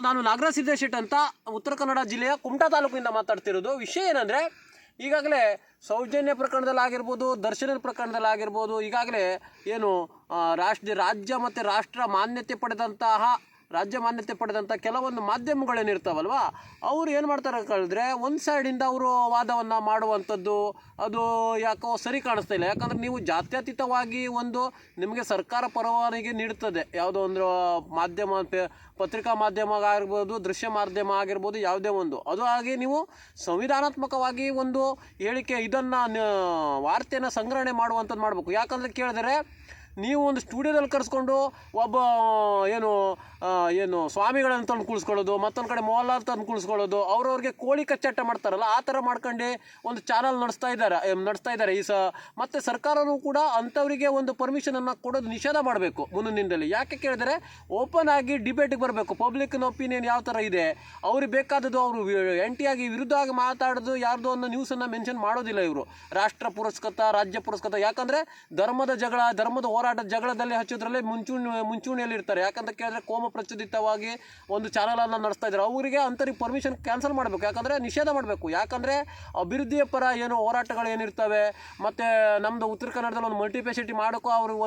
ನಾನು ನಾಗರಾಜ್ ಸಿದ್ದೇಶೆಟ್ ಅಂತ ಉತ್ತರ ಕನ್ನಡ ಜಿಲ್ಲೆಯ ಕುಮಟಾ ತಾಲೂಕಿನಿಂದ ಮಾತಾಡ್ತಿರೋದು. ವಿಷಯ ಏನಂದರೆ, ಈಗಾಗಲೇ ಸೌಜನ್ಯ ಪ್ರಕರಣದಲ್ಲಾಗಿರ್ಬೋದು, ದರ್ಶನದ ಪ್ರಕರಣದಲ್ಲಾಗಿರ್ಬೋದು, ಈಗಾಗಲೇ ಏನು ರಾಜ್ಯ ಮತ್ತು ರಾಷ್ಟ್ರ ಮಾನ್ಯತೆ ಪಡೆದಂತಹ ಕೆಲವೊಂದು ಮಾಧ್ಯಮಗಳೇನಿರ್ತಾವಲ್ವ, ಅವರು ಏನು ಮಾಡ್ತಾರೆ ಕಳೆದ್ರೆ ಒಂದು ಸೈಡಿಂದ ಅವರು ವಾದವನ್ನು ಮಾಡುವಂಥದ್ದು ಅದು ಯಾಕೋ ಸರಿ ಕಾಣಿಸ್ತಾ ಇಲ್ಲ. ಯಾಕಂದರೆ ನೀವು ಜಾತ್ಯತೀತವಾಗಿ ನಿಮಗೆ ಸರ್ಕಾರ ಪರವಾನಗಿ ನೀಡ್ತದೆ, ಯಾವುದೋ ಒಂದು ಮಾಧ್ಯಮ, ಪತ್ರಿಕಾ ಮಾಧ್ಯಮ ಆಗಿರ್ಬೋದು, ದೃಶ್ಯ ಮಾಧ್ಯಮ ಆಗಿರ್ಬೋದು, ಯಾವುದೇ ಒಂದು ಅದು ಹಾಗೆ ನೀವು ಸಂವಿಧಾನಾತ್ಮಕವಾಗಿ ಒಂದು ಹೇಳಿಕೆ ಇದನ್ನು ವಾರ್ತೆಯನ್ನು ಸಂಗ್ರಹಣೆ ಮಾಡುವಂಥದ್ದು ಮಾಡಬೇಕು. ಯಾಕಂದರೆ ಕೇಳಿದರೆ ನೀವು ಒಂದು ಸ್ಟುಡಿಯೋದಲ್ಲಿ ಕರೆಸ್ಕೊಂಡು ಒಬ್ಬ ಏನು ಸ್ವಾಮಿಗಳನ್ನು ತಂದು ಕುಳಿಸ್ಕೊಳ್ಳೋದು, ಮತ್ತೊಂದು ಕಡೆ ಮೋಹನ್ಲಾಲ್ ತಂದು ಕುಳಿಸ್ಕೊಳ್ಳೋದು, ಅವ್ರವ್ರಿಗೆ ಕೋಳಿ ಕಚ್ಚಾಟ ಮಾಡ್ತಾರಲ್ಲ ಆ ಥರ ಮಾಡ್ಕೊಂಡು ಒಂದು ಚಾನಲ್ ನಡೆಸ್ತಾ ಇದ್ದಾರೆ ಮತ್ತು ಸರ್ಕಾರವೂ ಕೂಡ ಅಂಥವರಿಗೆ ಒಂದು ಪರ್ಮಿಷನನ್ನು ಕೊಡೋದು ನಿಷೇಧ ಮಾಡಬೇಕು ಮುಂದಿನ ದಿನದಲ್ಲಿ. ಯಾಕೆ ಕೇಳಿದರೆ ಓಪನ್ ಆಗಿ ಡಿಬೇಟಿಗೆ ಬರಬೇಕು. ಪಬ್ಲಿಕ್ನ ಒಪಿನಿಯನ್ ಯಾವ ಥರ ಇದೆ, ಅವ್ರಿಗೆ ಬೇಕಾದದ್ದು ಅವರು ಎಂಟಿಯಾಗಿ ವಿರುದ್ಧವಾಗಿ ಮಾತಾಡೋದು, ಯಾರ್ದೋ ಒಂದು ನ್ಯೂಸನ್ನು ಮೆನ್ಷನ್ ಮಾಡೋದಿಲ್ಲ ಇವರು. ರಾಷ್ಟ್ರ ಪುರಸ್ಕೃತ, ರಾಜ್ಯ ಪುರಸ್ಕೃತ, ಯಾಕಂದರೆ ಧರ್ಮದ ಹೋರಾಟದ ಜಗಳದಲ್ಲಿ ಹಚ್ಚೋದ್ರಲ್ಲೇ ಮುಂಚೂಣಿಯಲ್ಲಿರ್ತಾರೆ. ಯಾಕಂತ ಕೇಳಿದ್ರೆ ಕೋಮ ಪ್ರಚೋದಿತವಾಗಿ ಒಂದು ಚಾನಲನ್ನು ನಡೆಸ್ತಾ ಇದ್ದಾರೆ. ಅವರಿಗೆ ಅಂಥವ್ರಿಗೆ ಪರ್ಮಿಷನ್ ಕ್ಯಾನ್ಸಲ್ ಮಾಡಬೇಕು, ಯಾಕಂದರೆ ನಿಷೇಧ ಮಾಡಬೇಕು. ಯಾಕಂದರೆ ಅಭಿವೃದ್ಧಿಯ ಪರ ಹೋರಾಟಗಳು ಏನಿರ್ತವೆ, ಮತ್ತು ನಮ್ಮದು ಉತ್ತರ ಕನ್ನಡದಲ್ಲಿ ಒಂದು ಮಲ್ಟಿಪೆಸಿಟಿ ಮಾಡೋಕ್ಕೂ ಅವರು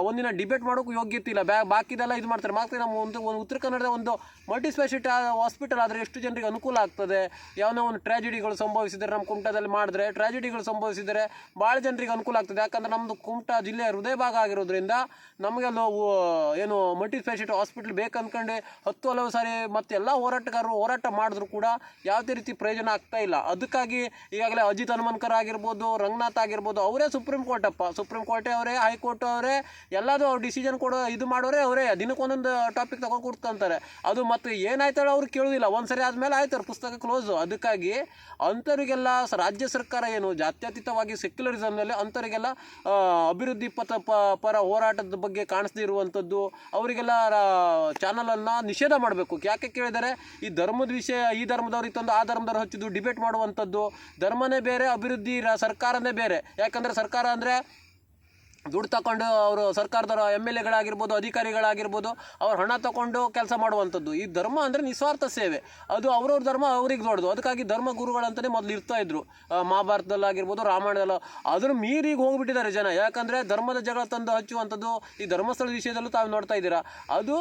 ಒಂದಿನ ಡಿಬೇಟ್ ಮಾಡೋಕ್ಕೂ ಯೋಗ್ಯತೆ ಇಲ್ಲ. ಬಾಕಿದೆಲ್ಲ ಇದು ಮಾಡ್ತಾರೆ. ನಮ್ಮ ಒಂದು ಉತ್ತರ ಕನ್ನಡದ ಒಂದು ಮಲ್ಟಿಸ್ಪೆಷಾಲಿಟಿ ಹಾಸ್ಪಿಟಲ್ ಆದರೆ ಎಷ್ಟು ಜನರಿಗೆ ಅನುಕೂಲ ಆಗ್ತದೆ. ಯಾವುದೋ ಒಂದು ಟ್ರ್ಯಾಜಿಡಿಗಳು ಸಂಭವಿಸಿದರೆ ನಮ್ಮ ಕುಮಟಾದಲ್ಲಿ ಮಾಡಿದ್ರೆ ಟ್ರ್ಯಾಜಿಡಿಗಳು ಸಂಭವಿಸಿದರೆ ಭಾಳ ಜನರಿಗೆ ಅನುಕೂಲ ಆಗ್ತದೆ. ಯಾಕಂದರೆ ನಮ್ಮದು ಕುಮಟಾ ಜಿಲ್ಲೆಯ ಹೃದಯ ಭಾಗ ಆಗಿರೋದ್ರಿಂದ ನಮಗೆ ಮಲ್ಟಿಸ್ಪೆಷಾಲಿಟಿ ಹಾಸ್ಪಿಟಲ್ ಬೇಕಂದ್ಕೊಂಡು 10 ಹಲವು ಸಾರಿ ಮತ್ತೆ ಎಲ್ಲ ಹೋರಾಟಗಾರರು ಹೋರಾಟ ಮಾಡಿದ್ರು ಕೂಡ ಯಾವುದೇ ರೀತಿ ಪ್ರಯೋಜನ ಆಗ್ತಾ ಇಲ್ಲ. ಅದಕ್ಕಾಗಿ ಈಗಾಗಲೇ ಅಜಿತ್ ಹನುಮನ್ಕರ್ ಆಗಿರ್ಬೋದು, ರಂಗನಾಥ್ ಆಗಿರ್ಬೋದು, ಅವರೇ ಸುಪ್ರೀಂ ಕೋರ್ಟೇ ಅವರೇ, ಹೈಕೋರ್ಟ್ ಅವರೇ, ಎಲ್ಲದೂ ಅವ್ರು ಡಿಸಿಷನ್ ಇದು ಮಾಡೋರೇ ಅವರೇ. ದಿನಕ್ಕೊಂದೊಂದು ಟಾಪಿಕ್ ತಗೊಂಡು ಕೂತ್ಕೊಂತಾರೆ. ಅದು ಮತ್ತು ಏನಾಯ್ತಾಳೆ ಅವ್ರು ಕೇಳೋದಿಲ್ಲ. ಒಂದು ಸರಿ ಆದಮೇಲೆ ಆಯ್ತು ಅವ್ರ ಪುಸ್ತಕ ಕ್ಲೋಸು. ಅದಕ್ಕಾಗಿ ಅಂಥವರಿಗೆಲ್ಲ ರಾಜ್ಯ ಸರ್ಕಾರ ಜಾತ್ಯತೀತವಾಗಿ ಸೆಕ್ಯುಲರಿಸಮ್ನಲ್ಲಿ ಅಂಥವರಿಗೆಲ್ಲ ಅಭಿವೃದ್ಧಿ ಪರ ಹೋರಾಟದ ಬಗ್ಗೆ ಕಾಣಿಸದೇ ಇರುವಂಥದ್ದು ಅವರಿಗೆಲ್ಲ ಚಾನಲನ್ನು ನಿಷೇಧ ಮಾಡಬೇಕು. ಯಾಕೆ ಕೇಳಿದರೆ ಈ ಧರ್ಮದ ವಿಷಯ, ಈ ಧರ್ಮದವ್ರಿಗೆ ತಂದು ಆ ಧರ್ಮದವ್ರು ಹಚ್ಚಿದ್ದು ಡಿಬೇಟ್ ಮಾಡುವಂಥದ್ದು, ಧರ್ಮನೇ ಬೇರೆ, ಅಭಿವೃದ್ಧಿ ಸರ್ಕಾರನೇ ಬೇರೆ. ಯಾಕಂದರೆ ಸರ್ಕಾರ ಅಂದರೆ ದುಡ್ಡು ತಗೊಂಡು ಅವರು ಸರ್ಕಾರದವರು MLA ಗಳಾಗಿರ್ಬೋದು, ಅಧಿಕಾರಿಗಳಾಗಿರ್ಬೋದು, ಅವ್ರು ಹಣ ತಗೊಂಡು ಕೆಲಸ ಮಾಡುವಂಥದ್ದು. ಈ ಧರ್ಮ ಅಂದರೆ ನಿಸ್ವಾರ್ಥ ಸೇವೆ, ಅದು ಅವ್ರವ್ರ ಧರ್ಮ ಅವ್ರಿಗೆ ದೊಡ್ಡದು. ಅದಕ್ಕಾಗಿ ಧರ್ಮ ಗುರುಗಳಂತಲೇ ಮೊದಲು ಇರ್ತಾಯಿದ್ರು. ಮಹಾಭಾರತದಲ್ಲಾಗಿರ್ಬೋದು, ರಾಮಾಯಣದಲ್ಲ. ಅದ್ರ ಮೀರಿಗೆ ಹೋಗಿಬಿಟ್ಟಿದ್ದಾರೆ ಜನ. ಯಾಕಂದರೆ ಧರ್ಮದ ಜಗಳ ತಂದು ಹಚ್ಚುವಂಥದ್ದು ಈ ಧರ್ಮಸ್ಥಳದ ವಿಷಯದಲ್ಲೂ ತಾವು ನೋಡ್ತಾ ಇದ್ದೀರಾ. ಅದು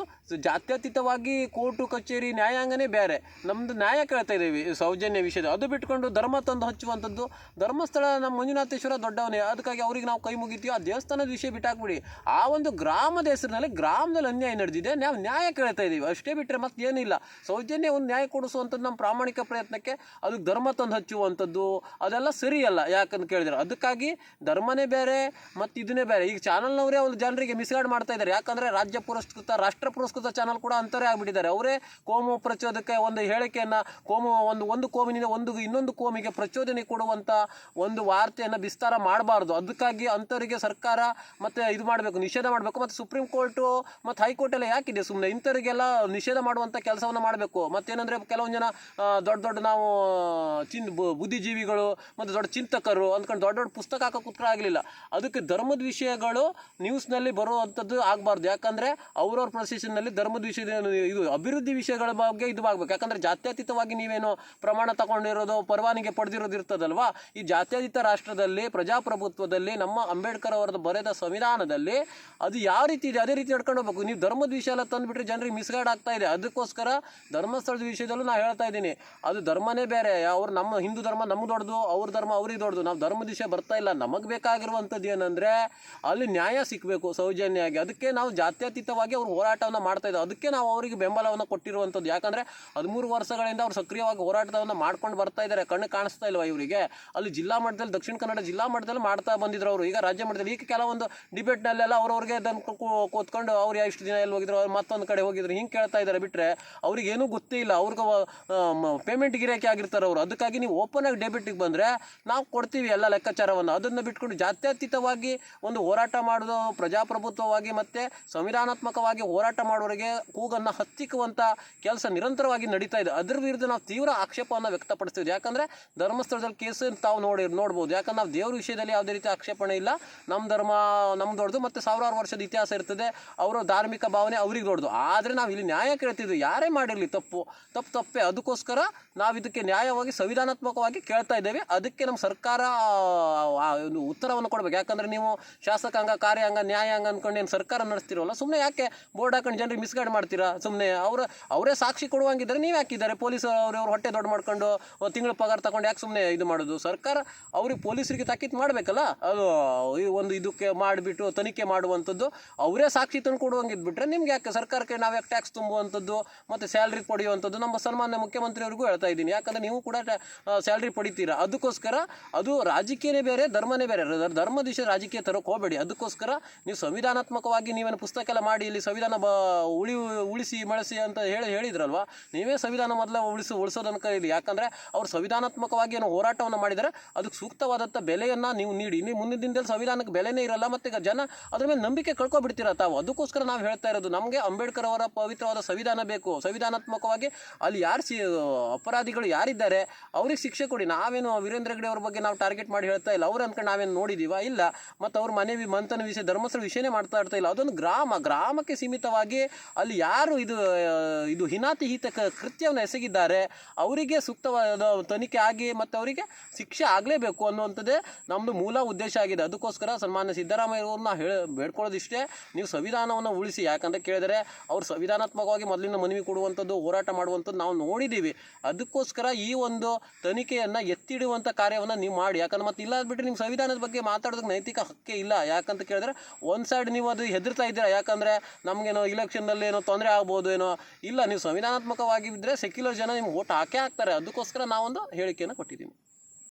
ಜಾತ್ಯತೀತವಾಗಿ ಕೋರ್ಟು ಕಚೇರಿ ನ್ಯಾಯಾಂಗನೇ ಬೇರೆ. ನಮ್ಮದು ನ್ಯಾಯ ಕೇಳ್ತಾ ಇದ್ದೀವಿ ಸೌಜನ್ಯ ವಿಷಯದ. ಅದು ಬಿಟ್ಕೊಂಡು ಧರ್ಮ ತಂದು ಹಚ್ಚುವಂಥದ್ದು. ಧರ್ಮಸ್ಥಳ ನಮ್ಮ ಮಂಜುನಾಥೇಶ್ವರ ದೊಡ್ಡವನೇ. ಅದಕ್ಕಾಗಿ ಅವ್ರಿಗೆ ನಾವು ಕೈ ಮುಗಿತೀವಿ. ಆ ದೇವಸ್ಥಾನದ ವಿಷಯ ಬಿಟ್ಟಾಕ್ಬಿಡಿ. ಆ ಒಂದು ಗ್ರಾಮದ ಹೆಸರಿನಲ್ಲಿ ಗ್ರಾಮದಲ್ಲಿ ಅನ್ಯಾಯ ನಡೆದಿದೆ, ನಾವು ನ್ಯಾಯ ಕೇಳ್ತಾ ಇದ್ದೀವಿ ಅಷ್ಟೇ, ಬಿಟ್ಟರೆ ಮತ್ತೆ ಏನಿಲ್ಲ. ಸೌಜನ್ಯ ಒಂದು ನ್ಯಾಯ ಕೊಡಿಸುವಂಥದ್ದು ನಮ್ಮ ಪ್ರಾಮಾಣಿಕ ಪ್ರಯತ್ನಕ್ಕೆ ಅದಕ್ಕೆ ಧರ್ಮ ತಂದು ಹಚ್ಚುವಂಥದ್ದು ಅದೆಲ್ಲ ಸರಿಯಲ್ಲ. ಯಾಕಂತ ಕೇಳಿದ್ರೆ ಅದಕ್ಕಾಗಿ ಧರ್ಮನೇ ಬೇರೆ ಮತ್ತು ಇದನ್ನೇ ಬೇರೆ. ಈಗ ಚಾನಲ್ನವರೇ ಒಂದು ಜನರಿಗೆ ಮಿಸ್ಗೈಡ್ ಮಾಡ್ತಾ ಇದ್ದಾರೆ. ಯಾಕಂದರೆ ರಾಜ್ಯ ಪುರಸ್ಕೃತ, ರಾಷ್ಟ್ರ ಪುರಸ್ಕೃತ ಚಾನಲ್ ಕೂಡ ಅಂಥವರೇ ಆಗಿಬಿಟ್ಟಿದ್ದಾರೆ. ಅವರೇ ಕೋಮು ಪ್ರಚೋದಕ್ಕೆ ಒಂದು ಹೇಳಿಕೆಯನ್ನು ಒಂದು ಕೋಮಿನಿಂದ ಇನ್ನೊಂದು ಕೋಮಿಗೆ ಪ್ರಚೋದನೆ ಕೊಡುವಂಥ ಒಂದು ವಾರ್ತೆಯನ್ನು ವಿಸ್ತಾರ ಮಾಡಬಾರ್ದು. ಅದಕ್ಕಾಗಿ ಅಂಥವರಿಗೆ ಸರ್ಕಾರ ಮತ್ತು ಇದು ಮಾಡಬೇಕು, ನಿಷೇಧ ಮಾಡಬೇಕು. ಮತ್ತು ಸುಪ್ರೀಂ ಕೋರ್ಟು ಮತ್ತು ಹೈಕೋರ್ಟ್ ಎಲ್ಲ ಯಾಕಿದೆ ಸುಮ್ಮನೆ? ಇಂಥವರಿಗೆಲ್ಲ ನಿಷೇಧ ಮಾಡುವಂಥ ಕೆಲಸವನ್ನು ಮಾಡಬೇಕು. ಮತ್ತೇನೆಂದರೆ ಕೆಲವೊಂದು ಜನ ದೊಡ್ಡ ನಾವು ಬುದ್ಧಿಜೀವಿಗಳು ಮತ್ತು ದೊಡ್ಡ ಚಿಂತಕರು ಅಂದ್ಕೊಂಡು ದೊಡ್ಡ ಪುಸ್ತಕ ಹಾಕೋ ಕೂತ್ಕೊಳ್ಳೋ ಆಗಲಿಲ್ಲ. ಅದಕ್ಕೆ ಧರ್ಮದ ವಿಷಯಗಳು ನ್ಯೂಸ್ನಲ್ಲಿ ಬರುವಂಥದ್ದು ಆಗಬಾರ್ದು. ಯಾಕಂದರೆ ಅವ್ರವ್ರ ಪ್ರೊಸೆಷನ್ನಲ್ಲಿ ಧರ್ಮದ ವಿಷಯದ ಇದು ಅಭಿವೃದ್ಧಿ ವಿಷಯಗಳ ಬಗ್ಗೆ ಇದು ಆಗಬೇಕು. ಯಾಕಂದರೆ ಜಾತ್ಯತೀತವಾಗಿ ನೀವೇನು ಪ್ರಮಾಣ ತಗೊಂಡಿರೋದು, ಪರವಾನಗಿ ಪಡೆದಿರೋದು ಇರ್ತದಲ್ವ. ಈ ಜಾತ್ಯತೀತ ರಾಷ್ಟ್ರದಲ್ಲಿ, ಪ್ರಜಾಪ್ರಭುತ್ವದಲ್ಲಿ, ನಮ್ಮ ಅಂಬೇಡ್ಕರ್ ಅವರದ್ದು ಬರೆದ ಸಂವಿಧಾನದಲ್ಲಿ ಅದು ಯಾವ ರೀತಿ ಇದೆ ಅದೇ ರೀತಿ ನಡ್ಕೊಂಡು ಹೋಗ್ಬೇಕು. ನೀವು ಧರ್ಮದ ವಿಷಯ ಎಲ್ಲ ತಂದುಬಿಟ್ರೆ ಜನರಿಗೆ ಮಿಸ್ಗೈಡ್ ಆಗ್ತಾ ಇದೆ. ಅದಕ್ಕೋಸ್ಕರ ಧರ್ಮಸ್ಥಳದ ವಿಷಯದಲ್ಲೂ ನಾನು ಹೇಳ್ತಾ ಇದ್ದೀನಿ, ಅದು ಧರ್ಮನೇ ಬೇರೆ. ಅವ್ರು ನಮ್ಮ ಹಿಂದೂ ಧರ್ಮ ನಮ್ಗೆ ದೊಡ್ಡದು, ಅವ್ರ ಧರ್ಮ ಅವ್ರಿಗೆ ದೊಡ್ಡದು. ನಾವು ಧರ್ಮದ ವಿಷಯ ಬರ್ತಾ ಇಲ್ಲ. ನಮಗೆ ಬೇಕಾಗಿರುವಂಥದ್ದು ಏನಂದರೆ ಅಲ್ಲಿ ನ್ಯಾಯ ಸಿಕ್ಕಬೇಕು ಸೌಜನ್ಯವಾಗಿ. ಅದಕ್ಕೆ ನಾವು ಜಾತ್ಯತೀತವಾಗಿ ಅವ್ರು ಹೋರಾಟವನ್ನು ಮಾಡ್ತಾ ಇದ್ದೀವಿ. ಅದಕ್ಕೆ ನಾವು ಅವರಿಗೆ ಬೆಂಬಲವನ್ನು ಕೊಟ್ಟಿರುವಂಥದ್ದು. ಯಾಕಂದರೆ 13 ವರ್ಷಗಳಿಂದ ಅವ್ರು ಸಕ್ರಿಯವಾಗಿ ಹೋರಾಟವನ್ನು ಮಾಡ್ಕೊಂಡು ಬರ್ತಾ ಇದ್ದಾರೆ. ಕಣ್ಣು ಕಾಣಿಸ್ತಾ ಇಲ್ವ ಇವರಿಗೆ? ಅಲ್ಲಿ ಜಿಲ್ಲಾ ಮಟ್ಟದಲ್ಲಿ, ದಕ್ಷಿಣ ಕನ್ನಡ ಜಿಲ್ಲಾ ಮಟ್ಟದಲ್ಲಿ ಮಾಡ್ತಾ ಬಂದಿದ್ರು ಅವರು. ಈಗ ರಾಜ್ಯ ಮಟ್ಟದಲ್ಲಿ ಈಗ ಕೆಲವೊಂದು ಡಿಬೇಟ್ನಲ್ಲೆಲ್ಲ ಅವ್ರವ್ರಿಗೆ ಅದನ್ನು ಕೂತ್ಕೊಂಡು ಅವ್ರು ಎಷ್ಟು ದಿನ ಎಲ್ಲಿ ಹೋಗಿದ್ರು, ಅವ್ರು ಮತ್ತೊಂದು ಕಡೆ ಹೋಗಿದ್ರು, ಹಿಂಗೆ ಕೇಳ್ತಾ ಇದ್ದಾರೆ. ಬಿಟ್ಟರೆ ಅವ್ರಿಗೇನೂ ಗೊತ್ತೇ ಇಲ್ಲ. ಅವ್ರಿಗೆ ಪೇಮೆಂಟ್ ಗಿರಾಕಿ ಆಗಿರ್ತಾರೆ ಅವರು. ಅದಕ್ಕಾಗಿ ನೀವು ಓಪನ್ ಆಗಿ ಡೆಬಿಟಿಗೆ ಬಂದರೆ ನಾವು ಕೊಡ್ತೀವಿ ಎಲ್ಲ ಲೆಕ್ಕಾಚಾರವನ್ನು. ಅದನ್ನು ಬಿಟ್ಕೊಂಡು ಜಾತ್ಯತೀತವಾಗಿ ಒಂದು ಹೋರಾಟ ಮಾಡೋದು, ಪ್ರಜಾಪ್ರಭುತ್ವವಾಗಿ ಮತ್ತು ಸಂವಿಧಾನಾತ್ಮಕವಾಗಿ ಹೋರಾಟ ಮಾಡೋರಿಗೆ ಕೂಗನ್ನು ಹತ್ತಿಕ್ಕುವಂಥ ಕೆಲಸ ನಿರಂತರವಾಗಿ ನಡೀತಾ ಇದೆ. ಅದ್ರ ವಿರುದ್ಧ ನಾವು ತೀವ್ರ ಆಕ್ಷೇಪವನ್ನು ವ್ಯಕ್ತಪಡಿಸ್ತೀವಿ. ಯಾಕಂದರೆ ಧರ್ಮಸ್ಥಳದಲ್ಲಿ ಕೇಸನ್ನು ತಾವು ನೋಡ್ಬೋದು. ಯಾಕಂದ್ರೆ ನಾವು ದೇವ್ರ ವಿಷಯದಲ್ಲಿ ಯಾವುದೇ ರೀತಿ ಆಕ್ಷೇಪಣೆ ಇಲ್ಲ. ನಮ್ಮ ಧರ್ಮ ನಮ್ಗೆ ದೊಡ್ಡದು, ಮತ್ತು ಸಾವಿರಾರು ವರ್ಷದ ಇತಿಹಾಸ ಇರ್ತದೆ, ಅವರ ಧಾರ್ಮಿಕ ಭಾವನೆ ಅವ್ರಿಗೆ ದೊಡ್ಡದು. ಆದರೆ ನಾವು ಇಲ್ಲಿ ನ್ಯಾಯ ಕೇಳ್ತಿದ್ವಿ, ಯಾರೇ ಮಾಡಿರಲಿ ತಪ್ಪೇ. ಅದಕ್ಕೋಸ್ಕರ ನಾವು ಇದಕ್ಕೆ ನ್ಯಾಯವಾಗಿ ಸಂವಿಧಾನಾತ್ಮಕವಾಗಿ ಕೇಳ್ತಾ ಇದ್ದೇವೆ. ಅದಕ್ಕೆ ನಮ್ಮ ಸರ್ಕಾರ ಉತ್ತರವನ್ನು ಕೊಡಬೇಕು. ಯಾಕಂದರೆ ನೀವು ಶಾಸಕಾಂಗ, ಕಾರ್ಯಾಂಗ, ನ್ಯಾಯಾಂಗ ಅಂದ್ಕೊಂಡು ಏನು ಸರ್ಕಾರ ನಡೆಸ್ತಿರೋಲ್ಲ, ಸುಮ್ಮನೆ ಯಾಕೆ ಬೋರ್ಡ್ ಹಾಕೊಂಡು ಜನರಿಗೆ ಮಿಸ್ಗೈಡ್ ಮಾಡ್ತೀರಾ? ಸುಮ್ಮನೆ ಅವರೇ ಸಾಕ್ಷಿ ಕೊಡುವಂಗಿದ್ದಾರೆ ನೀವು ಯಾಕಿದ್ದಾರೆ? ಪೊಲೀಸ್ ಅವ್ರ ಹೊಟ್ಟೆ ದೊಡ್ಡ ಮಾಡ್ಕೊಂಡು ತಿಂಗಳ ಪಗಾರ ತಗೊಂಡು ಯಾಕೆ ಸುಮ್ಮನೆ ಇದು ಮಾಡೋದು? ಸರ್ಕಾರ ಅವ್ರಿಗೆ ಪೊಲೀಸರಿಗೆ ತಾಕೀತು ಮಾಡಬೇಕಲ್ಲ. ಅದು ಒಂದು ಇದಕ್ಕೆ ಮಾಡಿಬಿಟ್ಟು ತನಿಖೆ ಮಾಡುವಂಥದ್ದು, ಅವರೇ ಸಾಕ್ಷಿ ತಂದು ಕೊಡುವಂಗಿದ್ಬಿಟ್ರೆ ನಿಮ್ಗೆ ಯಾಕೆ ಸರ್ಕಾರಕ್ಕೆ ನಾವು ಯಾಕೆ ಟ್ಯಾಕ್ಸ್ ತುಂಬುವಂಥದ್ದು ಮತ್ತು ಸ್ಯಾಲ್ರಿ ಪಡೆಯುವಂಥದ್ದು? ನಮ್ಮ ಸನ್ಮಾನ್ಯ ಮುಖ್ಯಮಂತ್ರಿಯವ್ರಿಗೂ ಹೇಳ್ತಾ ಇದ್ದೀನಿ, ಯಾಕಂದರೆ ನೀವು ಕೂಡ ಸ್ಯಾಲ್ರಿ ಪಡಿತೀರಾ. ಅದಕ್ಕೋಸ್ಕರ ಅದು ರಾಜಕೀಯನೇ ಬೇರೆ, ಧರ್ಮನೇ ಬೇರೆ. ಧರ್ಮ ದಿಶ ರಾಜಕೀಯ ತರೋಕೆ ಹೋಗಬೇಡಿ. ಅದಕ್ಕೋಸ್ಕರ ನೀವು ಸಂವಿಧಾನಾತ್ಮಕವಾಗಿ ನೀವೇನು ಪುಸ್ತಕ ಎಲ್ಲ ಮಾಡಿ ಇಲ್ಲಿ ಸಂವಿಧಾನ ಉಳಿಸಿ ಮಳಿಸಿ ಅಂತ ಹೇಳಿದ್ರಲ್ವ, ನೀವೇ ಸಂವಿಧಾನ ಮೊದಲ ಉಳಿಸೋದನ್ನು ಕರೀಲಿ. ಯಾಕಂದರೆ ಅವ್ರು ಸಂವಿಧಾನಾತ್ಮಕವಾಗಿ ಏನೋ ಹೋರಾಟವನ್ನು ಮಾಡಿದರೆ ಅದಕ್ಕೆ ಸೂಕ್ತವಾದಂಥ ಬೆಲೆಯನ್ನು ನೀವು ನೀಡಿ. ನೀವು ಮುಂದಿನ ದಿನದಲ್ಲಿ ಸಂವಿಧಾನಕ್ಕೆ ಬೆಲೆನೇ ಇರಲ್ಲ, ಮತ್ತು ಈಗ ಜನ ಅದ್ರ ಮೇಲೆ ನಂಬಿಕೆ ಕಳ್ಕೊಬಿಡ್ತೀರ ತಾವು. ಅದಕ್ಕೋಸ್ಕರ ನಾವು ಹೇಳ್ತಾ ಇರೋದು, ನಮಗೆ ಅಂಬೇಡ್ಕರ್ ಅವರ ಪವಿತ್ರವಾದ ಸಂವಿಧಾನ ಬೇಕು. ಸಂವಿಧಾನಾತ್ಮಕವಾಗಿ ಅಲ್ಲಿ ಯಾರು ಅಪರಾಧಿಗಳು ಯಾರಿದ್ದಾರೆ ಅವ್ರಿಗೆ ಶಿಕ್ಷೆ ಕೊಡಿ. ನಾವೇನು ವೀರೇಂದ್ರ ಹೆಗ್ಗಡೆ ಅವ್ರ ಬಗ್ಗೆ ನಾವು ಟಾರ್ಗೆಟ್ ಮಾಡಿ ಹೇಳ್ತಾ ಇಲ್ಲ. ಅವ್ರು ಅಂದ್ಕೊಂಡು ನಾವೇನು ನೋಡಿದೀವ? ಇಲ್ಲ. ಮತ್ತು ಅವ್ರ ಮನೆ ಮಂಥನ ವಿಷಯ, ಧರ್ಮಸ್ಥಳ ವಿಷಯನೇ ಮಾತಾಡ್ತಾ ಇಲ್ಲ. ಅದೊಂದು ಗ್ರಾಮಕ್ಕೆ ಸೀಮಿತವಾಗಿ ಅಲ್ಲಿ ಯಾರು ಇದು ಹಿನಾತಿಹಿತ ಕೃತ್ಯವನ್ನು ಎಸಗಿದ್ದಾರೆ ಅವರಿಗೆ ಸೂಕ್ತವಾದ ತನಿಖೆ ಆಗಿ ಮತ್ತು ಅವರಿಗೆ ಶಿಕ್ಷೆ ಆಗಲೇಬೇಕು ಅನ್ನುವಂಥದ್ದೇ ನಮ್ಮದು ಮೂಲ ಉದ್ದೇಶ ಆಗಿದೆ. ಅದಕ್ಕೋಸ್ಕರ ಸನ್ಮಾನ್ಯ ಸಿದ್ದರಾಮಯ್ಯವ್ರನ್ನ ಬೇಡ್ಕೊಳ್ಳೋದಿಷ್ಟೇ, ನೀವು ಸಂವಿಧಾನವನ್ನು ಉಳಿಸಿ. ಯಾಕಂದರೆ ಕೇಳಿದರೆ ಅವ್ರು ಸಂವಿಧಾನಾತ್ಮಕವಾಗಿ ಮೊದಲಿನ ಮನವಿ ಕೊಡುವಂಥದ್ದು, ಹೋರಾಟ ಮಾಡುವಂಥದ್ದು ನಾವು ನೋಡಿದ್ದೀವಿ. ಅದಕ್ಕೋಸ್ಕರ ಈ ಒಂದು ತನಿಖೆಯನ್ನು ಎತ್ತಿಡುವಂಥ ಕಾರ್ಯವನ್ನು ನೀವು ಮಾಡಿ. ಯಾಕಂದ್ರೆ ಮತ್ತೆ ಇಲ್ಲ ಬಿಟ್ಟರೆ ನಿಮ್ಮ ಸಂವಿಧಾನದ ಬಗ್ಗೆ ಮಾತಾಡೋದಕ್ಕೆ ನೈತಿಕ ಹಕ್ಕೇ ಇಲ್ಲ. ಯಾಕಂತ ಕೇಳಿದ್ರೆ ಒಂದು ಸೈಡ್ ನೀವು ಅದು ಹೆದರ್ತಾ ಇದ್ದೀರಾ, ಯಾಕಂದರೆ ನಮಗೇನೋ ಇಲೆಕ್ಷನ್ನಲ್ಲಿ ಏನೋ ತೊಂದರೆ ಆಗ್ಬೋದು ಏನೋ. ಇಲ್ಲ, ನೀವು ಸಂವಿಧಾನಾತ್ಮಕವಾಗಿ ಇದ್ದರೆ ಸೆಕ್ಯುಲರ್ ಜನ ನಿಮ್ಗೆ ಓಟ್ ಹಾಕೇ ಹಾಕ್ತಾರೆ. ಅದಕ್ಕೋಸ್ಕರ ನಾವೊಂದು ಹೇಳಿಕೆಯನ್ನು ಕೊಟ್ಟಿದ್ದೀವಿ.